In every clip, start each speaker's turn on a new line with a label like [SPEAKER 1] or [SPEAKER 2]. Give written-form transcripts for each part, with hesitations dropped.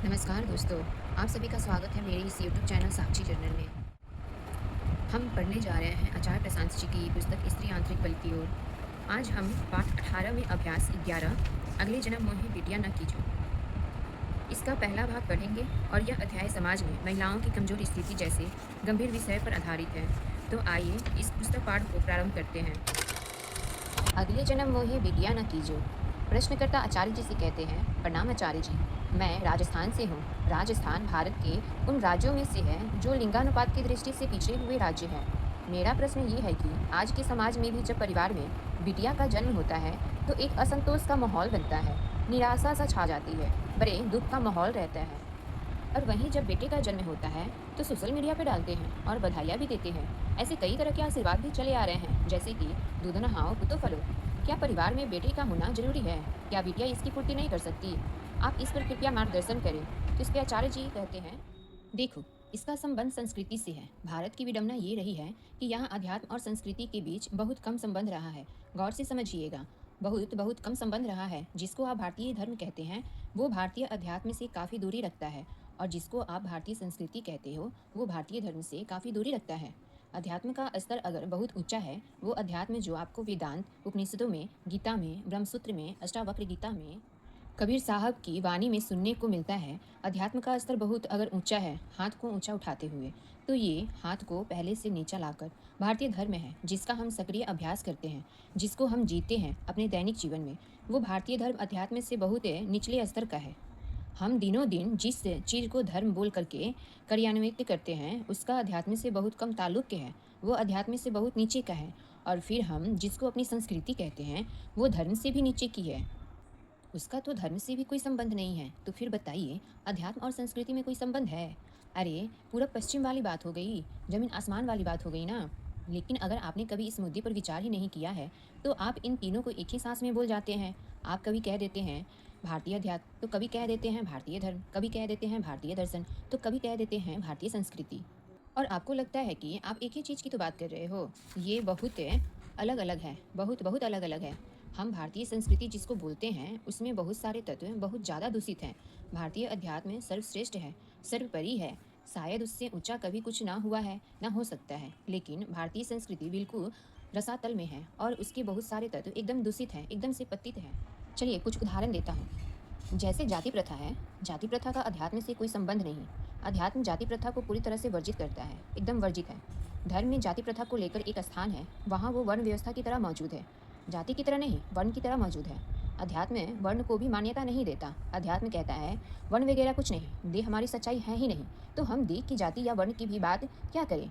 [SPEAKER 1] नमस्कार दोस्तों, आप सभी का स्वागत है मेरे इस यूट्यूब चैनल साक्षी जर्नल में। हम पढ़ने जा रहे हैं आचार्य प्रशांत जी की पुस्तक स्त्री आंतरिक बल की ओर। आज हम पाठ 18 में अभ्यास 11 अगले जन्म मोहे बिटिया न कीजो, इसका पहला भाग पढ़ेंगे और यह अध्याय समाज में महिलाओं की कमजोर स्थिति जैसे गंभीर विषय पर आधारित है। तो आइए इस पुस्तक पाठ को प्रारंभ करते हैं। अगले जन्म मोहे बिटिया न कीजो। प्रश्नकर्ता आचार्य जी से कहते हैं, प्रणाम आचार्य जी, मैं राजस्थान से हूँ। राजस्थान भारत के उन राज्यों में से है जो लिंगानुपात की दृष्टि से पिछड़े हुए राज्य है। मेरा प्रश्न ये है कि आज के समाज में भी जब परिवार में बिटिया का जन्म होता है तो एक असंतोष का माहौल बनता है, निराशा सा छा जाती है, बड़े दुख का माहौल रहता है। और वहीं जब बेटे का जन्म होता है तो सोशल मीडिया पे डालते हैं और बधाइयाँ भी देते हैं। ऐसे कई तरह के आशीर्वाद भी चले आ रहे हैं, जैसे कि दूध नहाओ पुतो फलो। क्या परिवार में बेटे का होना जरूरी है? क्या बिटिया इसकी पूर्ति नहीं कर सकती? आप इस पर कृपया मार्गदर्शन करें। तो इस पे आचार्य जी कहते हैं, देखो, इसका संबंध संस्कृति से है। भारत की विडंबना ये रही है कि यहाँ अध्यात्म और संस्कृति के बीच बहुत कम संबंध रहा है। गौर से समझिएगा, बहुत बहुत कम संबंध रहा है। जिसको आप भारतीय धर्म कहते हैं वो भारतीय अध्यात्म से काफ़ी दूरी रखता है, और जिसको आप भारतीय संस्कृति कहते हो वो भारतीय धर्म से काफ़ी दूरी रखता है। अध्यात्म का स्तर अगर बहुत ऊंचा है, वो अध्यात्म जो आपको वेदांत उपनिषदों में, गीता में, ब्रह्मसूत्र में, अष्टावक्र गीता में, कबीर साहब की वाणी में सुनने को मिलता है। अध्यात्म का स्तर बहुत अगर ऊंचा है, हाथ को ऊंचा उठाते हुए, तो ये हाथ को पहले से नीचा लाकर भारतीय धर्म है, जिसका हम सक्रिय अभ्यास करते हैं, जिसको हम जीते हैं अपने दैनिक जीवन में। वो भारतीय धर्म अध्यात्म से बहुत निचले स्तर का है। हम दिनों दिन जिस चीज़ को धर्म बोल करके कार्यान्वित करते हैं उसका अध्यात्म से बहुत कम ताल्लुक है, वो अध्यात्म से बहुत नीचे का है। और फिर हम जिसको अपनी संस्कृति कहते हैं वो धर्म से भी नीचे की है, उसका तो धर्म से भी कोई संबंध नहीं है। तो फिर बताइए, अध्यात्म और संस्कृति में कोई संबंध है? अरे पूरब पश्चिम वाली बात हो गई, जमीन आसमान वाली बात हो गई ना। लेकिन अगर आपने कभी इस मुद्दे पर विचार ही नहीं किया है तो आप इन तीनों को एक ही सांस में बोल जाते हैं। आप कभी कह देते हैं भारतीय अध्यात्म, तो कभी कह देते हैं भारतीय धर्म, कभी कह देते हैं भारतीय दर्शन, तो कभी कह देते हैं भारतीय संस्कृति। और आपको लगता है कि आप एक ही चीज़ की तो बात कर रहे हो। ये बहुत अलग अलग है, बहुत बहुत अलग अलग है। हम भारतीय संस्कृति जिसको बोलते हैं उसमें बहुत सारे तत्व बहुत ज़्यादा दूषित हैं। भारतीय अध्यात्म सर्वश्रेष्ठ है, सर्वोपरि है। शायद उससे ऊंचा कभी कुछ ना हुआ है, ना हो सकता है। लेकिन भारतीय संस्कृति बिल्कुल रसातल में है और उसके बहुत सारे तत्व एकदम दूषित हैं, एकदम से पतित हैं। चलिए कुछ उदाहरण देता हूँ। जैसे जाति प्रथा है, जाति प्रथा का अध्यात्म से कोई संबंध नहीं। अध्यात्म जाति प्रथा को पूरी तरह से वर्जित करता है, एकदम वर्जित है। धर्म में जाति प्रथा को लेकर एक स्थान है, वहाँ वो वर्ण व्यवस्था की तरह मौजूद है, जाति की तरह नहीं, वर्ण की तरह मौजूद है। अध्यात्म में वर्ण को भी मान्यता नहीं देता। अध्यात्म कहता है वर्ण वगैरह कुछ नहीं, देह हमारी सच्चाई है ही नहीं, तो हम देह की जाति या वर्ण की भी बात क्या करें।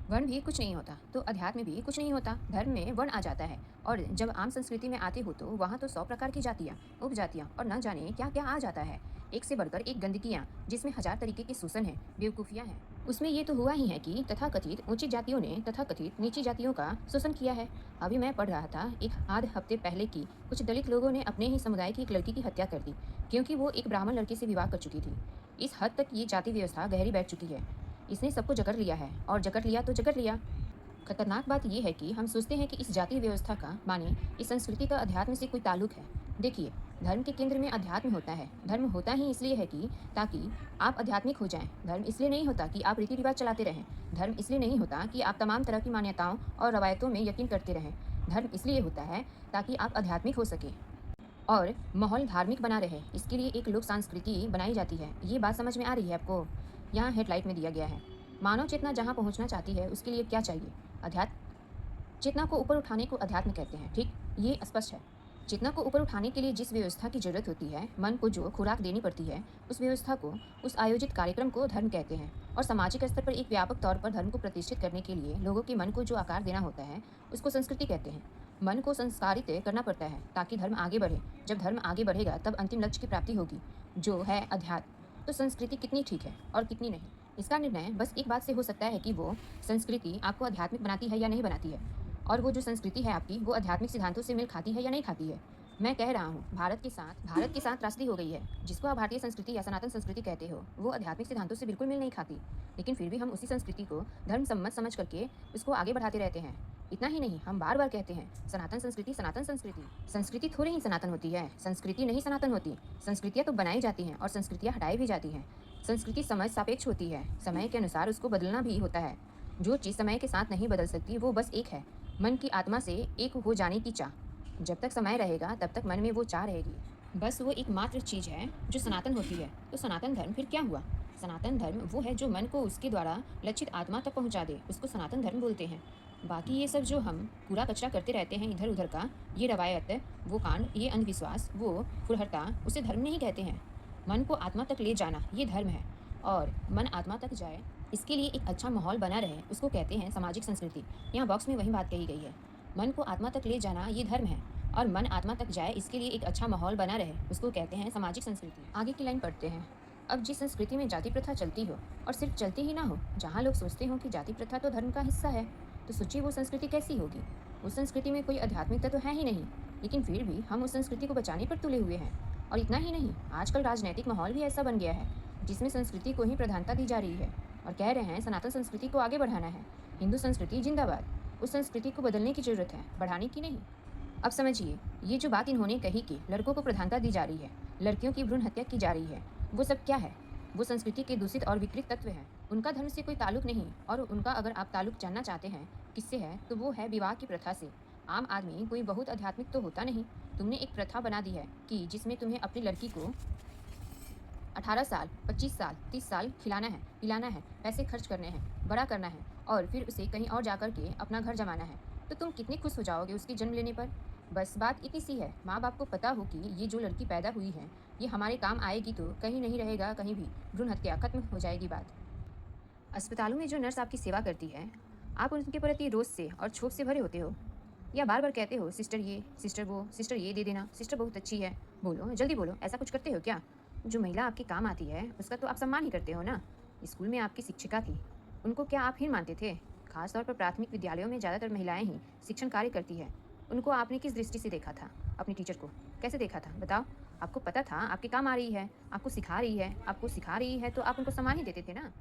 [SPEAKER 1] वर्ण भी कुछ नहीं होता तो अध्यात्म भी कुछ नहीं होता। धर्म में वर्ण आ जाता है, और जब आम संस्कृति में आते हो तो वहाँ तो 100 प्रकार की जातियाँ, उपजातियाँ और न जाने क्या क्या आ जाता है। एक से बढ़कर एक गंदगियाँ, जिसमें हजार तरीके के शोषण हैं, बेवकूफ़ियाँ हैं। उसमें ये तो हुआ ही है कि तथाकथित ऊंची जातियों ने तथाकथित नीची जातियों का शोषण किया है। अभी मैं पढ़ रहा था एक आध हफ्ते पहले की, कुछ दलित लोगों ने अपने ही समुदाय की एक लड़की की हत्या कर दी, क्योंकि वो एक ब्राह्मण लड़के से विवाह कर चुकी थी। इस हद तक ये जाति व्यवस्था गहरी बैठ चुकी है। इसने सबको जकड़ लिया है, और जकड़ लिया तो जकड़ लिया। खतरनाक बात यह है कि हम सोचते हैं कि इस जातीय व्यवस्था का, माने इस संस्कृति का अध्यात्म से कोई ताल्लुक है। देखिए, धर्म के केंद्र में अध्यात्म होता है। धर्म होता ही इसलिए है कि ताकि आप आध्यात्मिक हो जाएं। धर्म इसलिए नहीं होता कि आप रीति रिवाज चलाते रहें। धर्म इसलिए नहीं होता कि आप तमाम तरह की मान्यताओं और रवायतों में यकीन करते रहें। धर्म इसलिए होता है ताकि आप आध्यात्मिक हो सकें और माहौल धार्मिक बना रहे। इसके लिए एक लोक संस्कृति बनाई जाती है। ये बात समझ में आ रही है आपको? यहाँ हेडलाइट में दिया गया है, मानव चेतना जहाँ पहुँचना चाहती है उसके लिए क्या चाहिए? अध्यात्म। चेतना को ऊपर उठाने को अध्यात्म कहते हैं, ठीक? ये स्पष्ट है। चेतना को ऊपर उठाने के लिए जिस व्यवस्था की जरूरत होती है, मन को जो खुराक देनी पड़ती है, उस व्यवस्था को, उस आयोजित कार्यक्रम को धर्म कहते हैं। और सामाजिक स्तर पर एक व्यापक तौर पर धर्म को प्रतिष्ठित करने के लिए लोगों के मन को जो आकार देना होता है उसको संस्कृति कहते हैं। मन को संस्कारित करना पड़ता है ताकि धर्म आगे बढ़े। जब धर्म आगे बढ़ेगा तब अंतिम लक्ष्य की प्राप्ति होगी, जो है अध्यात्म। तो संस्कृति कितनी ठीक है और कितनी नहीं, इसका निर्णय बस एक बात से हो सकता है कि वो संस्कृति आपको आध्यात्मिक बनाती है या नहीं बनाती है, और वो जो संस्कृति है आपकी वो आध्यात्मिक सिद्धांतों से मेल खाती है या नहीं खाती है। मैं कह रहा हूँ भारत के साथ त्रासदी हो गई है, जिसको आप भारतीय संस्कृति या सनातन संस्कृति कहते हो। वो आध्यात्मिक सिद्धांतों से बिल्कुल मेल नहीं खाती, लेकिन फिर भी हम उसी संस्कृति को धर्म सम्मत समझ करके उसको आगे बढ़ाते रहते हैं। इतना ही नहीं, हम बार बार कहते हैं सनातन संस्कृति, सनातन संस्कृति। संस्कृति थोड़ी ही सनातन होती है, संस्कृति नहीं सनातन होती। संस्कृतियाँ तो बनाई जाती हैं और संस्कृतियाँ हटाई भी जाती हैं। संस्कृति समय सापेक्ष होती है, समय के अनुसार उसको बदलना भी होता है। जो चीज़ समय के साथ नहीं बदल सकती वो बस एक है, मन की आत्मा से एक हो जाने की चाह। जब तक समय रहेगा तब तक मन में वो चाह रहेगी। बस वो एकमात्र चीज़ है जो सनातन होती है। तो सनातन धर्म फिर क्या हुआ? सनातन धर्म वो है जो मन को उसके द्वारा लक्षित आत्मा तक पहुंचा दे, उसको सनातन धर्म बोलते हैं। बाकी ये सब जो हम कूड़ा कचरा करते रहते हैं इधर उधर का, ये रवायत, वो कांड, ये अंधविश्वास, वो फुरहरता, उसे धर्म नहीं कहते हैं। मन को आत्मा तक ले जाना ये धर्म है, और मन आत्मा तक जाए इसके लिए एक अच्छा माहौल बना रहे उसको कहते हैं सामाजिक संस्कृति। यहाँ बॉक्स में वही बात कही गई है। मन को आत्मा तक ले जाना ये धर्म है, और मन आत्मा तक जाए इसके लिए एक अच्छा माहौल बना रहे उसको कहते हैं सामाजिक संस्कृति। आगे की लाइन पढ़ते हैं। अब जिस संस्कृति में जाति प्रथा चलती हो, और सिर्फ चलती ही ना हो, जहाँ लोग सोचते हो कि जाति प्रथा तो धर्म का हिस्सा है, तो सोचिए वो संस्कृति कैसी होगी। उस संस्कृति में कोई आध्यात्मिकता तो है ही नहीं, लेकिन फिर भी हम उस संस्कृति को बचाने पर तुले हुए हैं। और इतना ही नहीं, आजकल राजनीतिक माहौल भी ऐसा बन गया है जिसमें संस्कृति को ही प्रधानता दी जा रही है, और कह रहे हैं सनातन संस्कृति को आगे बढ़ाना है। हिंदू संस्कृति जिंदाबाद। उस संस्कृति को बदलने की जरूरत है, बढ़ाने की नहीं। अब समझिए, ये जो बात इन्होंने कही कि लड़कों को प्रधानता दी जा रही है, लड़कियों की भ्रूण हत्या की जा रही है, वो सब क्या है? वो संस्कृति के दूषित और विकृत तत्व हैं। उनका धर्म से कोई ताल्लुक नहीं, और उनका अगर आप ताल्लुक जानना चाहते हैं किससे है, तो वो है विवाह की प्रथा से। आम आदमी कोई बहुत आध्यात्मिक तो होता नहीं, तुमने एक प्रथा बना दी है कि जिसमें तुम्हें अपनी लड़की को 18 साल, 25 साल, 30 साल खिलाना है, पिलाना है, पैसे खर्च करने हैं, बड़ा करना है, और फिर उसे कहीं और जाकर के अपना घर जमाना है। तो तुम कितने खुश हो जाओगे उसकी जन्म लेने पर। बस बात इतनी सी है, माँ बाप को पता हो कि ये जो लड़की पैदा हुई है ये हमारे काम आएगी, तो कहीं नहीं रहेगा कहीं भी भ्रूण हत्या, खत्म हो जाएगी बात। अस्पतालों में जो नर्स आपकी सेवा करती है, आप उनके प्रति रोष से और क्षोभ से भरे होते हो, या बार बार कहते हो सिस्टर ये, सिस्टर वो, सिस्टर ये दे देना, सिस्टर बहुत अच्छी है, बोलो जल्दी बोलो, ऐसा कुछ करते हो क्या? जो महिला आपके काम आती है उसका तो आप सम्मान ही करते हो ना। स्कूल में आपकी शिक्षिका थी, उनको क्या आप हीन मानते थे? खासतौर पर प्राथमिक विद्यालयों में ज़्यादातर महिलाएं ही शिक्षण कार्य करती है। उनको आपने किस दृष्टि से देखा था? अपनी टीचर को कैसे देखा था बताओ? आपको पता था आपके काम आ रही है, आपको सिखा रही है, आपको सिखा रही है, तो आप उनको सम्मान ही देते थे ना।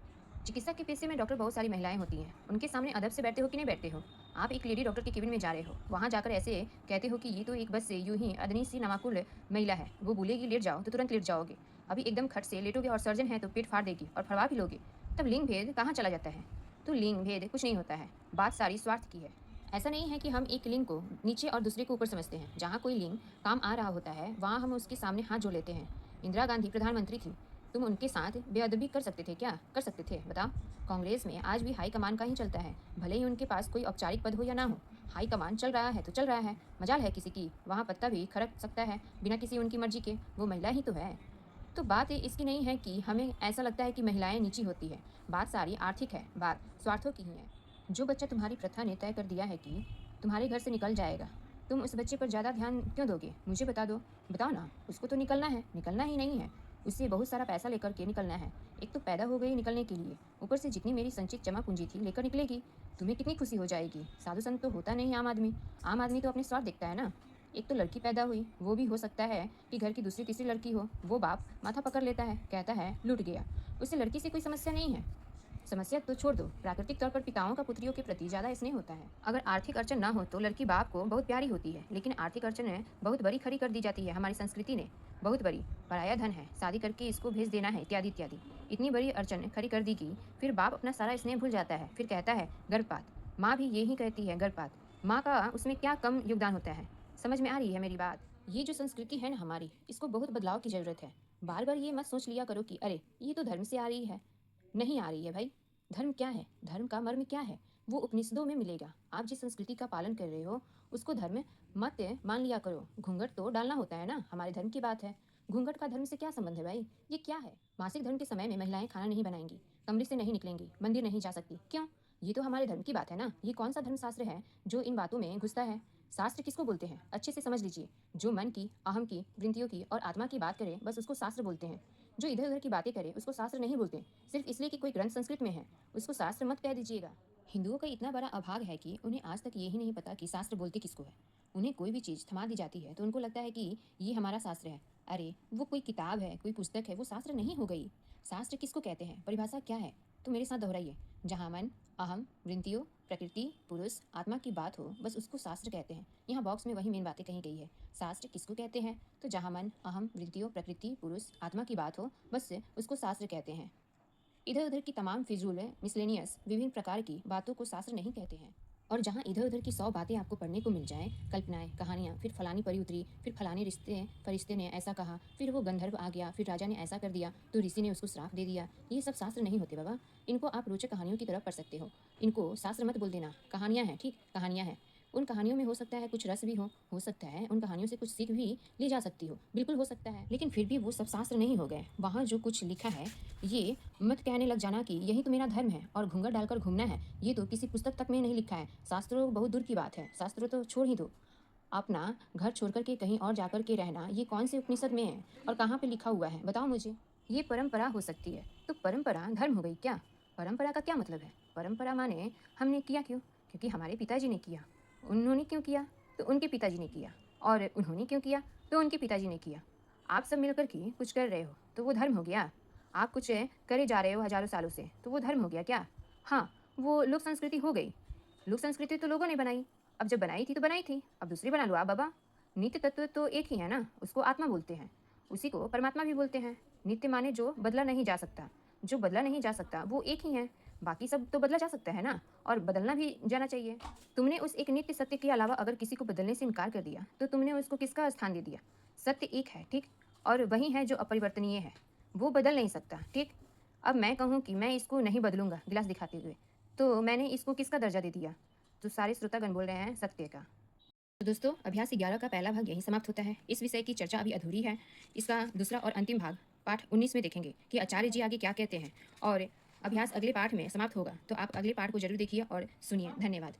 [SPEAKER 1] चिकित्सा के पेशे में डॉक्टर बहुत सारी महिलाएं होती हैं, उनके सामने अदब से बैठते हो कि नहीं बैठते हो? आप एक लेडी डॉक्टर के केबिन में जा रहे हो, वहाँ जाकर ऐसे कहते हो कि ये तो एक बस से यूं ही अदनी सी नवाकुल महिला है, वो बोलेगी लेट जाओ तो तुरंत लेट जाओगे, अभी एकदम खट से लेटोगे और सर्जन है तो पेट फाड़ देगी और फड़वा भी लोगे। तब लिंग भेद कहाँ चला जाता है? तो लिंग भेद कुछ नहीं होता है, बात सारी स्वार्थ की है। ऐसा नहीं है कि हम एक लिंग को नीचे और दूसरे को ऊपर समझते हैं। जहाँ कोई लिंग काम आ रहा होता है वहाँ हम उसके सामने हाथ जोड़ लेते हैं। इंदिरा गांधी प्रधानमंत्री थी, तुम उनके साथ बेअदबी कर सकते थे क्या? कर सकते थे बताओ? कांग्रेस में आज भी हाई कमान का ही चलता है, भले ही उनके पास कोई औपचारिक पद हो या ना हो, हाई कमान चल रहा है तो चल रहा है। मजाल है किसी की, वहाँ पत्ता भी खरक सकता है बिना किसी उनकी मर्जी के, वो महिला ही तो है। तो बात इसकी नहीं है कि हमें ऐसा लगता है कि महिलाएं नीची होती है, बात सारी आर्थिक है, बात स्वार्थों की ही है। जो बच्चा तुम्हारी प्रथा ने तय कर दिया है कि तुम्हारे घर से निकल जाएगा, तुम उस बच्चे पर ज़्यादा ध्यान क्यों दोगे? मुझे बता दो, बताओ ना। उसको तो निकलना है, निकलना ही नहीं है, उससे बहुत सारा पैसा लेकर के निकलना है। एक तो पैदा हो गई निकलने के लिए, ऊपर से जितनी मेरी संचित जमा पूंजी थी लेकर निकलेगी। तुम्हें कितनी खुशी हो जाएगी। साधु संत तो होता नहीं आम आदमी, आम आदमी तो अपने स्वार्थ देखता है ना। एक तो लड़की पैदा हुई, वो भी हो सकता है कि घर की दूसरी तीसरी लड़की हो, वो बाप माथा पकड़ लेता है, कहता है लूट गया। उसे लड़की से कोई समस्या नहीं है। समस्या तो छोड़ दो, प्राकृतिक तौर पर पिताओं का पुत्रियों के प्रति ज़्यादा स्नेह होता है। अगर आर्थिक अड़चन ना हो तो लड़की बाप को बहुत प्यारी होती है, लेकिन आर्थिक अड़चन बहुत बड़ी खड़ी कर दी जाती है हमारी संस्कृति ने, बहुत बड़ी। पराया धन है, शादी करके इसको भेज देना है, इत्यादि इत्यादि। इतनी बड़ी अड़चन खड़ी कर दी कि फिर बाप अपना सारा स्नेह भूल जाता है, फिर कहता है गर्भपात। माँ भी यही कहती है गर्भपात, माँ का उसमें क्या कम योगदान होता है? समझ में आ रही है मेरी बात? ये जो संस्कृति है ना हमारी, इसको बहुत बदलाव की ज़रूरत है। बार बार ये मत सोच लिया करो कि अरे ये तो धर्म से आ रही है, नहीं आ रही है भाई। धर्म क्या है? धर्म का मर्म क्या है? वो उपनिषदों में मिलेगा। आप जिस संस्कृति का पालन कर रहे हो उसको धर्म मत मान लिया करो। घूंघट तो डालना होता है ना, हमारे धर्म की बात है। घूंघट का धर्म से क्या संबंध है भाई? ये क्या है? मासिक धर्म के समय में महिलाएं खाना नहीं बनाएंगी, कमरे से नहीं निकलेंगी, मंदिर नहीं जा सकती, क्यों? ये तो हमारे धर्म की बात है ना। ये कौन सा धर्म शास्त्र है जो इन बातों में घुसता है? शास्त्र किसको बोलते हैं? अच्छे से समझ लीजिए। जो मन की, अहम की, वृत्तियों की और आत्मा की बात करे बस उसको शास्त्र बोलते हैं। जो इधर उधर की बातें करे उसको शास्त्र नहीं बोलते। सिर्फ इसलिए कि कोई ग्रंथ संस्कृत में है उसको शास्त्र मत कह दीजिएगा। हिंदुओं का इतना बड़ा अभाग है कि उन्हें आज तक ये ही नहीं पता कि शास्त्र बोलते किसको है। उन्हें कोई भी चीज़ थमा दी जाती है तो उनको लगता है कि ये हमारा शास्त्र है। अरे वो कोई किताब है, कोई पुस्तक है, वो शास्त्र नहीं हो गई। शास्त्र किसको कहते हैं, परिभाषा क्या है? तो मेरे साथ दोहराइए। जहाँ मन, अहम, वृत्तियों, प्रकृति, पुरुष, आत्मा की बात हो, बस उसको शास्त्र कहते हैं। यहाँ बॉक्स में वही मेन बातें कही गई है। शास्त्र किसको कहते हैं? तो जहाँ मन, अहम, वृत्तियों, प्रकृति, पुरुष, आत्मा की बात हो, बस उसको शास्त्र कहते हैं। इधर उधर की तमाम फिजूल मिसलेनियस विभिन्न प्रकार की बातों को शास्त्र नहीं कहते हैं। और जहाँ इधर उधर की 100 बातें आपको पढ़ने को मिल जाएं, कल्पनाएं, कहानियाँ, फिर फलानी परी उतरी, फिर फलाने फरिश्ते ने ऐसा कहा, फिर वो गंधर्व आ गया, फिर राजा ने ऐसा कर दिया तो ऋषि ने उसको श्राप दे दिया, ये सब शास्त्र नहीं होते बाबा। इनको आप रोचक कहानियों की तरफ पढ़ सकते हो। इनको शास्त्र मत बोल देना, कहानियाँ हैं, ठीक, कहानियाँ हैं। उन कहानियों में हो सकता है कुछ रस भी हो सकता है उन कहानियों से कुछ सीख भी ली जा सकती हो, बिल्कुल हो सकता है, लेकिन फिर भी वो सब शास्त्र नहीं हो गए। वहाँ जो कुछ लिखा है, ये मत कहने लग जाना कि यही तो मेरा धर्म है और घूंघट डालकर घूमना है, ये तो किसी पुस्तक तक में नहीं लिखा है। शास्त्रों बहुत दूर की बात है, शास्त्रों तो छोड़ ही दो। अपना घर छोड़ कर के कहीं और जाकर के रहना, ये कौन से उपनिषद में है और कहाँ पे लिखा हुआ है, बताओ मुझे। ये परंपरा हो सकती है, तो परंपरा धर्म हो गई क्या? परंपरा का क्या मतलब है? परंपरा माने हमने किया क्यों? क्योंकि हमारे पिताजी ने किया। उन्होंने क्यों किया? तो उनके पिताजी ने किया। और उन्होंने क्यों किया? तो उनके पिताजी ने किया। आप सब मिलकर के कुछ कर रहे हो तो वो धर्म हो गया। आप कुछ करे जा रहे हो हजारों सालों से तो वो धर्म हो गया क्या? हाँ, वो लोक संस्कृति हो गई। लोक संस्कृति तो लोगों ने बनाई। अब जब बनाई थी तो बनाई थी, अब दूसरी बना लो आप बाबा। नित्य तत्व तो एक ही है ना, उसको आत्मा बोलते हैं, उसी को परमात्मा भी बोलते हैं। नित्य माने जो बदला नहीं जा सकता, जो बदला नहीं जा सकता वो एक ही है। बाकी सब तो बदला जा सकता है ना, और बदलना भी जाना चाहिए। तुमने उस एक नित्य सत्य के अलावा अगर किसी को बदलने से इनकार कर दिया तो तुमने उसको किसका स्थान दे दिया? सत्य एक है, ठीक, और वही है जो अपरिवर्तनीय है, वो बदल नहीं सकता, ठीक। अब मैं कहूँ कि मैं इसको नहीं बदलूंगा गिलास दिखाते हुए, तो मैंने इसको किसका दर्जा दे दिया? तो सारे श्रोतागण बोल रहे हैं सत्य का। तो दोस्तों, अभ्यास 11 का पहला भाग यहीं समाप्त होता है। इस विषय की चर्चा अभी अधूरी है। इसका दूसरा और अंतिम भाग पाठ 19 में देखेंगे कि आचार्य जी आगे क्या कहते हैं, और अभ्यास अगले पाठ में समाप्त होगा। तो आप अगले पाठ को जरूर देखिए और सुनिए। धन्यवाद।